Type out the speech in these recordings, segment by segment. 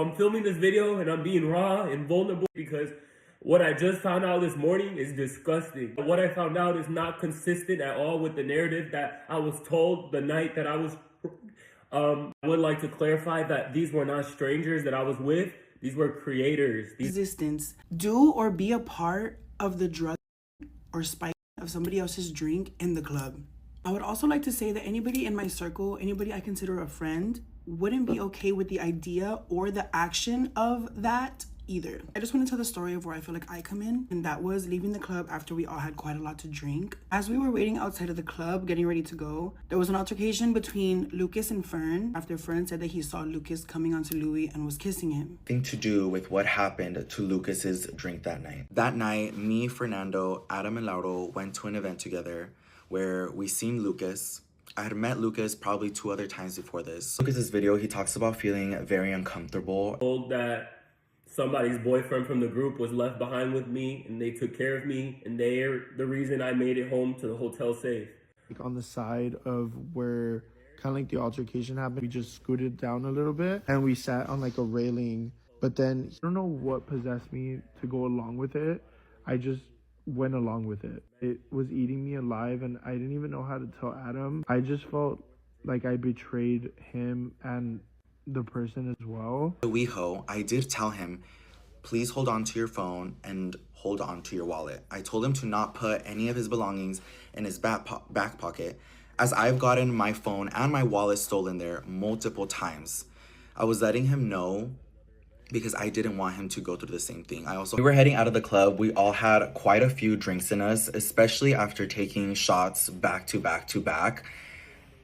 I'm filming this video and I'm being raw and vulnerable because what I just found out this morning is disgusting. What I found out is not consistent at all with the narrative that I was told the night that I was. I would like to clarify that these were not strangers that I was with. These were creators. Existence, do or be a part of the drug or spike of somebody else's drink in the club. I would also like to say that anybody in my circle, anybody I consider a friend, wouldn't be okay with the idea or the action of that either. I just want to tell the story of where I feel like I come in, and that was leaving the club after we all had quite a lot to drink. As we were waiting outside of the club, getting ready to go, there was an altercation between Lucas and Fern after Fern said that he saw Lucas coming onto Louie and was kissing him. Thing to do with what happened to Lucas's drink that night. That night, me, Fernando, Adam, and Lauro went to an event together where we seen Lucas. I had met Lucas probably 2 other times before this. Lucas's video, he talks about feeling very uncomfortable. Told that somebody's boyfriend from the group was left behind with me and they took care of me, and they're the reason I made it home to the hotel safe. Like on the side of where kind of like the altercation happened, we just scooted down a little bit and we sat on like a railing. But then I don't know what possessed me to go along with it. I just went along with it. It was eating me alive and I didn't even know how to tell Adam. I just felt like I betrayed him and the person as well. Louie, I did tell him, please hold on to your phone and hold on to your wallet. I told him to not put any of his belongings in his back pocket, as I've gotten my phone and my wallet stolen there multiple times. I was letting him know because I didn't want him to go through the same thing. We were heading out of the club. We all had quite a few drinks in us, especially after taking shots back to back to back.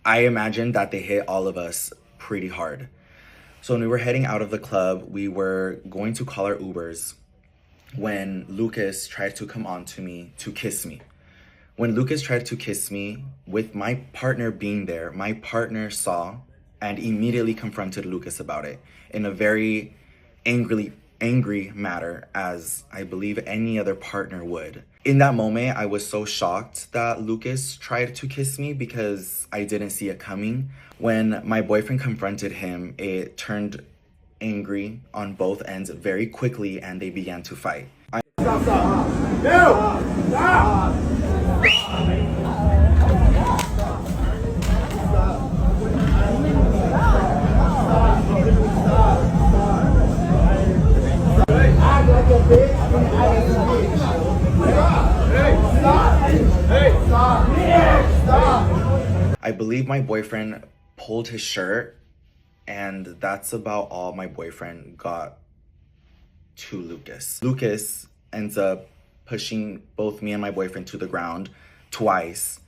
I imagined that they hit all of us pretty hard. So when we were heading out of the club, we were going to call our Ubers when Lucas tried to come on to me to kiss me. When Lucas tried to kiss me, with my partner being there, my partner saw and immediately confronted Lucas about it in a very angry manner, as I believe any other partner would. In that moment, I was so shocked that Lucas tried to kiss me because I didn't see it coming. When my boyfriend confronted him, it turned angry on both ends very quickly and they began to fight. I believe my boyfriend pulled his shirt, and that's about all my boyfriend got to Lucas. Lucas ends up pushing both me and my boyfriend to the ground twice,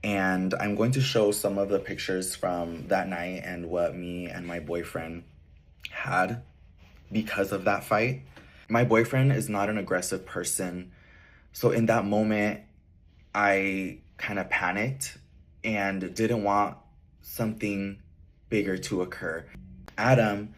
and I'm going to show some of the pictures from that night and what me and my boyfriend had because of that fight. My boyfriend is not an aggressive person, so in that moment, I kind of panicked and didn't want something bigger to occur. Adam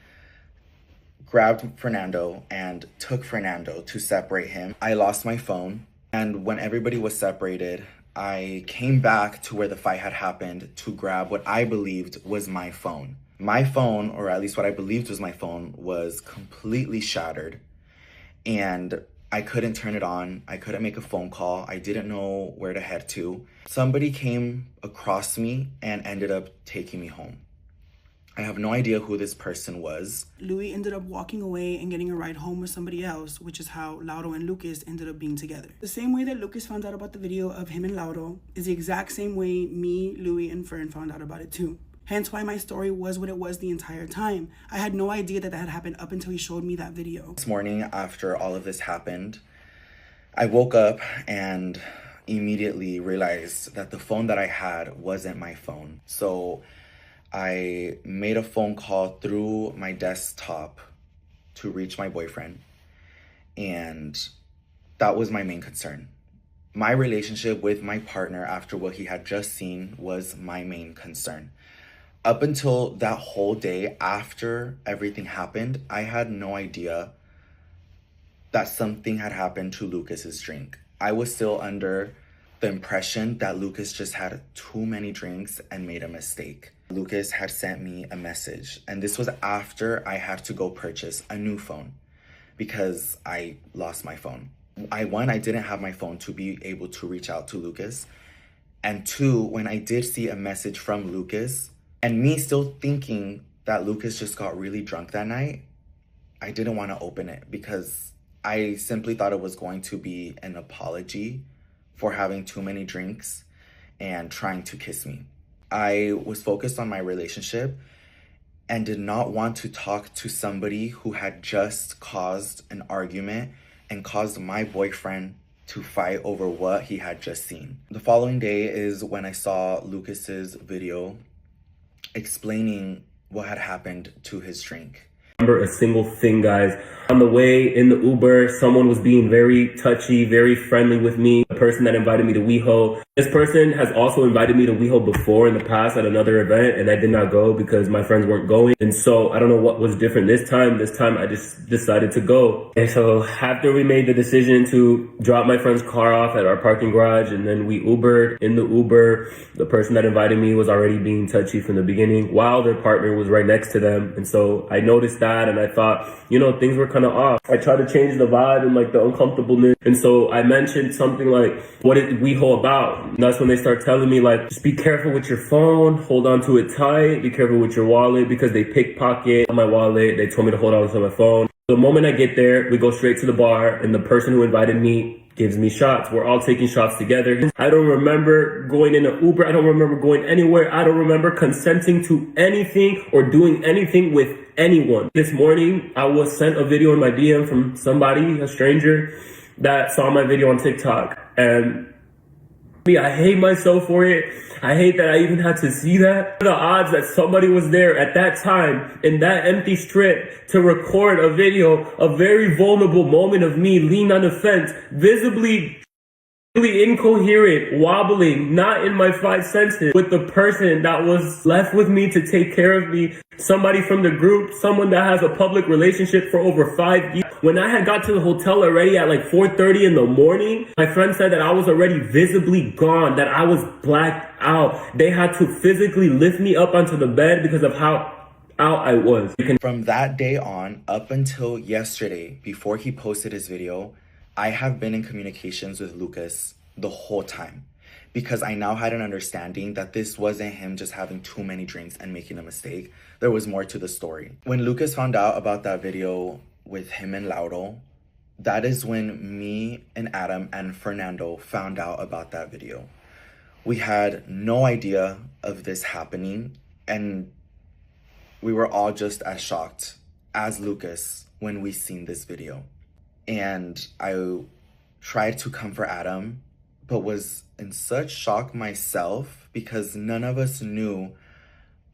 grabbed Fernando and took Fernando to separate him. I lost my phone, and when everybody was separated, I came back to where the fight had happened to grab what I believed was my phone. My phone, or at least what I believed was my phone, was completely shattered, and I couldn't turn it on. I couldn't make a phone call. I didn't know where to head to. Somebody came across me and ended up taking me home. I have no idea who this person was. Louie ended up walking away and getting a ride home with somebody else, which is how Lauro and Lucas ended up being together. The same way that Lucas found out about the video of him and Lauro is the exact same way me, Louie, and Fern found out about it too. Hence why my story was what it was the entire time. I had no idea that had happened up until he showed me that video. This morning, after all of this happened, I woke up and immediately realized that the phone that I had wasn't my phone. So I made a phone call through my desktop to reach my boyfriend, and that was my main concern. My relationship with my partner after what he had just seen was my main concern. Up until that whole day after everything happened, I had no idea that something had happened to Lucas's drink. I was still under the impression that Lucas just had too many drinks and made a mistake. Lucas had sent me a message, and this was after I had to go purchase a new phone because I lost my phone. I didn't have my phone to be able to reach out to Lucas. And two, when I did see a message from Lucas, and me still thinking that Lucas just got really drunk that night, I didn't want to open it because I simply thought it was going to be an apology for having too many drinks and trying to kiss me. I was focused on my relationship and did not want to talk to somebody who had just caused an argument and caused my boyfriend to fight over what he had just seen. The following day is when I saw Lucas's video explaining what had happened to his drink. Remember a single thing, guys. On the way in the Uber, someone was being very touchy, very friendly with me. The person that invited me to WeHo. This person has also invited me to WeHo before in the past at another event, and I did not go because my friends weren't going. And so I don't know what was different this time. This time I just decided to go. And so after we made the decision to drop my friend's car off at our parking garage, and then we Ubered. In the Uber, the person that invited me was already being touchy from the beginning while their partner was right next to them. And so I noticed that, and I thought, things were kind of off. I tried to change the vibe and like the uncomfortableness. And so I mentioned something like, what is WeHo about? And that's when they start telling me like, just be careful with your phone, hold on to it tight, be careful with your wallet because they pickpocket my wallet. They told me to hold on to my phone. The moment I get there, we go straight to the bar and the person who invited me gives me shots. We're all taking shots together. I don't remember going in an Uber. I don't remember going anywhere. I don't remember consenting to anything or doing anything with anyone. This morning, I was sent a video in my DM from somebody, a stranger, that saw my video on TikTok. And I hate myself for it. I hate that I even had to see that. The odds that somebody was there at that time in that empty strip to record a video, a very vulnerable moment of me leaning on the fence, visibly incoherent, wobbling, not in my five senses, with the person that was left with me to take care of me, somebody from the group, someone that has a public relationship for over 5 years. When I had got to the hotel already at like 4:30 in the morning, my friend said that I was already visibly gone, that I was blacked out. They had to physically lift me up onto the bed because of how out I was. From that day on, up until yesterday, before he posted his video, I have been in communications with Lucas the whole time because I now had an understanding that this wasn't him just having too many drinks and making a mistake. There was more to the story. When Lucas found out about that video with him and Lauro, that is when me and Adam and Fernando found out about that video. We had no idea of this happening, and we were all just as shocked as Lucas when we seen this video. And I tried to comfort Adam, but was in such shock myself because none of us knew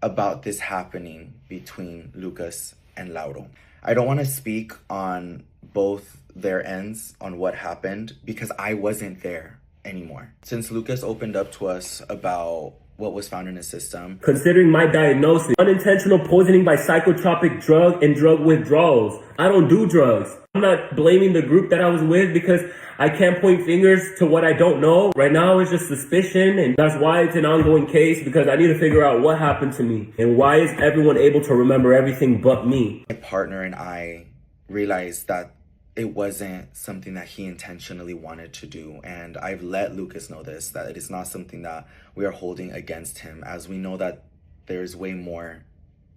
about this happening between Lucas and Lauro. I don't want to speak on both their ends on what happened because I wasn't there anymore. Since Lucas opened up to us about what was found in his system. Considering my diagnosis, unintentional poisoning by psychotropic drug and drug withdrawals. I don't do drugs. I'm not blaming the group that I was with because I can't point fingers to what I don't know. Right now it's just suspicion, and that's why it's an ongoing case, because I need to figure out what happened to me and why is everyone able to remember everything but me. My partner and I realized that it wasn't something that he intentionally wanted to do. And I've let Lucas know this, that it is not something that we are holding against him, as we know that there's way more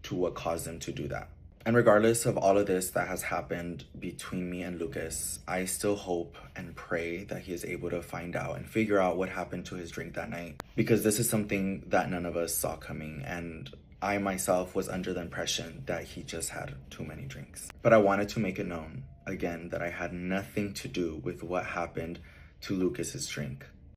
to what caused him to do that. And regardless of all of this that has happened between me and Lucas, I still hope and pray that he is able to find out and figure out what happened to his drink that night, because this is something that none of us saw coming. And I myself was under the impression that he just had too many drinks. But I wanted to make it known again that I had nothing to do with what happened to Lucas's drink.